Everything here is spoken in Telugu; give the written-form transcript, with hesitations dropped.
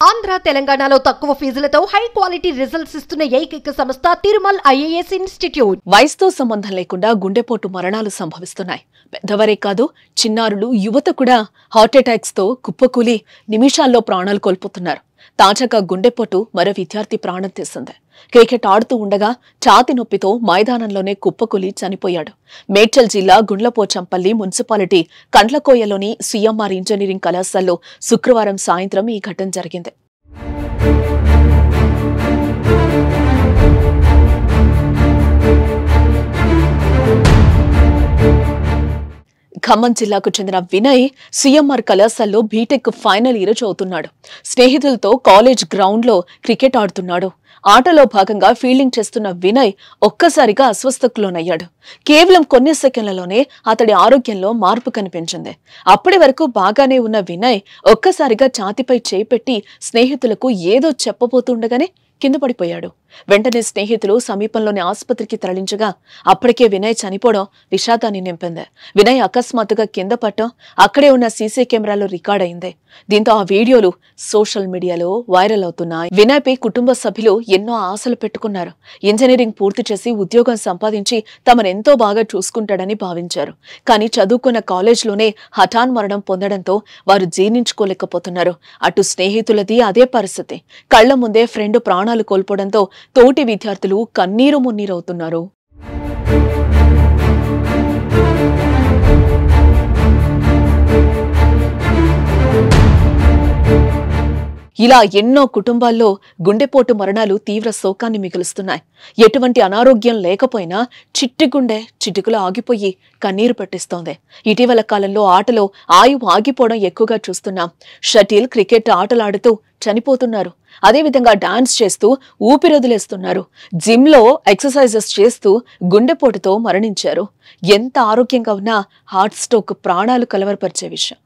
ఆంధ్ర తెలంగాణలో తక్కువ ఫీజులతో హై క్వాలిటీ రిజల్ట్స్ ఇస్తున్న ఏకైక సంస్థ తిరుమల్ ఐఏఎస్ ఇన్స్టిట్యూట్. వయసుతో సంబంధం లేకుండా గుండెపోటు మరణాలు సంభవిస్తున్నాయి. పెద్దవరే కాదు, చిన్నారులు, యువత కూడా హార్ట్ అటాక్స్ తో కుప్పకూలి నిమిషాల్లో ప్రాణాలు కోల్పోతున్నారు. తాజాగా గుండెపోటు మరో విద్యార్థి ప్రాణం తీసింది. క్రికెట్ ఆడుతూ ఉండగా ఛాతి నొప్పితో మైదానంలోనే కుప్పకూలి చనిపోయాడు. మేడ్చల్ జిల్లా గుండ్లపోచంపల్లి మున్సిపాలిటీ కండ్లకోయలోని సిఎంఆర్ ఇంజనీరింగ్ కళాశాలలో శుక్రవారం సాయంత్రం ఈ ఘటన జరిగింది. ఖమ్మం జిల్లాకు చెందిన వినయ్ సిఎంఆర్ కళాశాలలో బీటెక్ ఫైనల్ ఇయర్ చదువుతున్నాడు. స్నేహితులతో కాలేజ్ గ్రౌండ్ లో క్రికెట్ ఆడుతున్నాడు. ఆటలో భాగంగా ఫీల్డింగ్ చేస్తున్న వినయ్ ఒక్కసారిగా అస్వస్థతకు లోనయ్యాడు. కేవలం కొన్ని సెకండ్లలోనే అతడి ఆరోగ్యంలో మార్పు కనిపించింది. అప్పటి వరకు బాగానే ఉన్న వినయ్ ఒక్కసారిగా ఛాతిపై చేయి పెట్టి స్నేహితులకు ఏదో చెప్పబోతుండగానే కింద పడిపోయాడు. వెంటనే స్నేహితులు సమీపంలోని ఆసుపత్రికి తరలించగా అప్పటికే వినయ్ చనిపోవడం విషాదాన్ని నింపింది. వినయ్ అకస్మాత్తుగా కింద పడటం అక్కడే ఉన్న సీసీ కెమెరాలో రికార్డ్ అయింది. దీంతో ఆ వీడియోలు సోషల్ మీడియాలో వైరల్ అవుతున్నాయి. వినయ్ పై కుటుంబ సభ్యులు ఎన్నో ఆశలు పెట్టుకున్నారు. ఇంజనీరింగ్ పూర్తి చేసి ఉద్యోగం సంపాదించి తమనెంతో బాగా చూసుకుంటాడని భావించారు. కానీ చదువుకున్న కాలేజ్లోనే హఠాన్ మరణం పొందడంతో వారు జీర్ణించుకోలేకపోతున్నారు. అటు స్నేహితులది అదే పరిస్థితి. కళ్ల ముందే ఫ్రెండ్ ప్రాణాలు కోల్పోవడంతో తోటి విద్యార్థులు కన్నీరు మున్నీరవుతున్నారు. ఇలా ఎన్నో కుటుంబాల్లో గుండెపోటు మరణాలు తీవ్ర శోకాన్ని మిగులుస్తున్నాయి. ఎటువంటి అనారోగ్యం లేకపోయినా చిట్టి గుండె చిటికలో ఆగిపోయి కన్నీరు పెట్టిస్తోంది. ఇటీవల కాలంలో ఆటలో ఆయువు ఆగిపోవడం ఎక్కువగా చూస్తున్నాం. షటిల్, క్రికెట్ ఆటలాడుతూ చనిపోతున్నారు. అదేవిధంగా డాన్స్ చేస్తూ ఊపిరొదిలేస్తున్నారు. జిమ్లో ఎక్సర్సైజెస్ చేస్తూ గుండెపోటుతో మరణించారు. ఎంత ఆరోగ్యంగా ఉన్నా హార్ట్ స్ట్రోక్ ప్రాణాలు కలవరపరిచే విషయం.